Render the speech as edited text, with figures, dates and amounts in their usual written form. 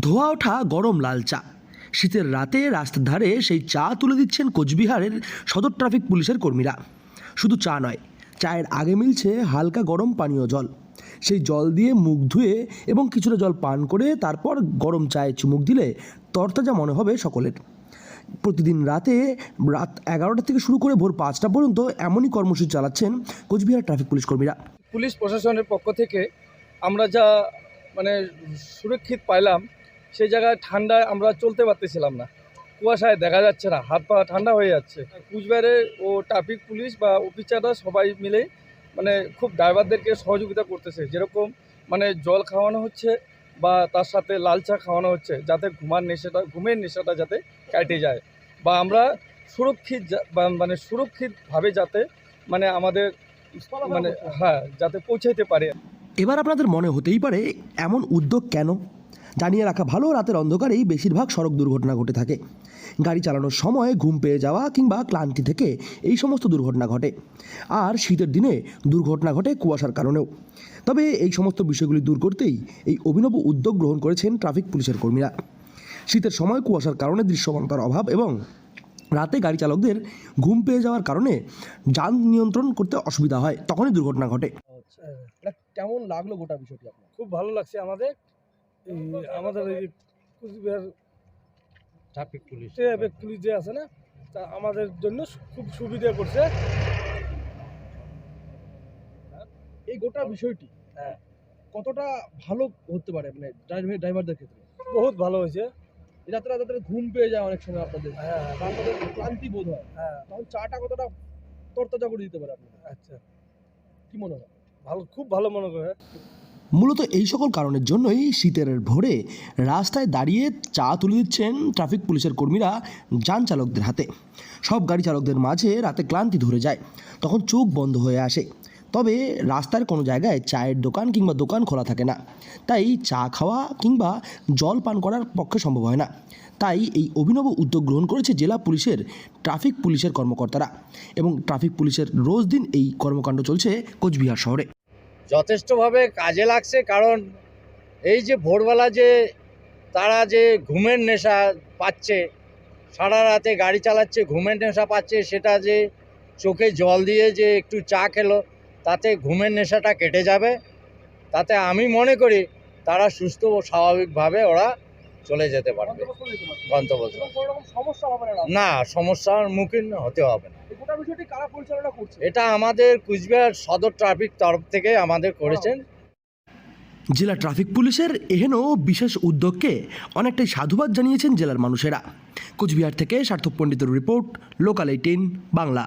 ধোয়া ওঠা গরম লাল চা। শীতের রাতে রাস্তার ধারে সেই চা তুলে দিচ্ছেন কোচবিহারের সদর ট্রাফিক পুলিশের কর্মীরা। শুধু চা নয়, চায়ের আগে মিলছে হালকা গরম পানীয় জল। সেই জল দিয়ে মুখ ধুয়ে এবং কিছুটা জল পান করে তারপর গরম চায়ে চুমুক দিলে তরতাজা মনে হবে সকলের। প্রতিদিন রাত 11টা থেকে শুরু করে ভোর 5টা পর্যন্ত এমনই কর্মসূচি চালাচ্ছেন কোচবিহার ট্রাফিক পুলিশ কর্মীরা। পুলিশ প্রশাসনের পক্ষ থেকে আমরা যা সুরক্ষিত পাইলাম, সেই জায়গায় ঠান্ডায় আমরা চলতে পারতেছিলাম না, কুয়াশায় দেখা যাচ্ছে না, হাত পা ঠান্ডা হয়ে যাচ্ছে। কুচবিহারের ও ট্রাফিক পুলিশ বা অফিসাররা সবাই মিলে খুব ড্রাইভারদেরকে সহযোগিতা করতেছে। যেরকম জল খাওয়ানো হচ্ছে বা তার সাথে লাল চা খাওয়ানো হচ্ছে, যাতে ঘুমের নেশাটা যাতে কেটে যায় বা আমরা সুরক্ষিতভাবে যাতে আমাদের যাতে পৌঁছাইতে পারে। এবার আপনাদের মনে হতেই পারে এমন উদ্যোগ কেন? জানিয়ে রাখা ভালো, রাতের অন্ধকারেই বেশিরভাগ সড়ক দুর্ঘটনা ঘটে থাকে। গাড়ি চালানোর সময় ঘুম পেয়ে যাওয়া কিংবা ক্লান্তি থেকে এই সমস্ত দুর্ঘটনা ঘটে। আর শীতের দিনে দুর্ঘটনা ঘটে কুয়াশার কারণেও। তবে এই সমস্ত বিষয়গুলি দূর করতেই এই অভিনব উদ্যোগ গ্রহণ করেছেন ট্রাফিক পুলিশের কর্মীরা। শীতের সময় কুয়াশার কারণে দৃশ্যমানতার অভাব এবং রাতে গাড়ি চালকদের ঘুম পেয়ে যাওয়ার কারণে যান নিয়ন্ত্রণ করতে অসুবিধা হয়, তখনই দুর্ঘটনা ঘটে। কেমন লাগলো গোটা বিষয়টি আপনার? খুব ভালো লাগছে আমাদের এই কুচবিহার ট্রাফিক পুলিশ যে আছে না, তা আমাদের জন্য খুব সুবিধা করছে। এই গোটা বিষয়টি কতটা ভালো হতে পারে ড্রাইভারদের ক্ষেত্রে? বহুত ভালো হয়েছে। রাত্রে ঘুম পেয়ে যায় অনেক সময় আপনাদের, আপনাদের ক্লান্তি বোধ হয়, তখন চাটা কতটা তরতাজা করে দিতে পারে আপনাদের? আচ্ছা, কি মনে হয়? খুব ভালো মনে করে। মূলত এই সকল কারণের জন্যই শীতের ভোরে রাস্তায় দাঁড়িয়ে চা তুলে দিচ্ছেন ট্রাফিক পুলিশের কর্মীরা যান চালকদের হাতে। সব গাড়ি চালকদের মাঝে রাতে ক্লান্তি ধরে যায়, তখন চোখ বন্ধ হয়ে আসে। তবে রাস্তার কোনো জায়গায় চায়ের দোকান কিংবা দোকান খোলা থাকে না, তাই চা খাওয়া কিংবা জল পান করার পক্ষে সম্ভব হয় না। তাই এই অভিনব উদ্যোগ গ্রহণ করেছে জেলা পুলিশের ট্রাফিক পুলিশের কর্মকর্তারা, এবং ট্রাফিক পুলিশের রোজ দিন এই কর্মকাণ্ড চলছে কোচবিহার শহরে। যথেষ্টভাবে কাজে লাগছে, কারণ এই যে ভোরবেলা যে তারা যে ঘুমের নেশা পাচ্ছে, সারা রাতে গাড়ি চালাচ্ছে, ঘুমের নেশা পাচ্ছে, সেটা যে চোখে জল দিয়ে যে একটু চা খেলো, তাতে ঘুমের নেশাটা কেটে যাবে। তাতে আমি মনে করি তারা সুস্থ ও স্বাভাবিকভাবে ওরা চলে যেতে পারবে গন্তব্যে। না, সমস্যার সম্মুখীন হতে হবে না। এটা আমাদের কুচবিহার সদর ট্রাফিক তরফ থেকে আমাদের করেছেন। জেলা ট্রাফিক পুলিশের এহেন বিশেষ উদ্যোগকে অনেকটাই সাধুবাদ জানিয়েছেন জেলার মানুষেরা। কোচবিহার থেকে সার্থক পণ্ডিতের রিপোর্ট, লোকাল 18 বাংলা।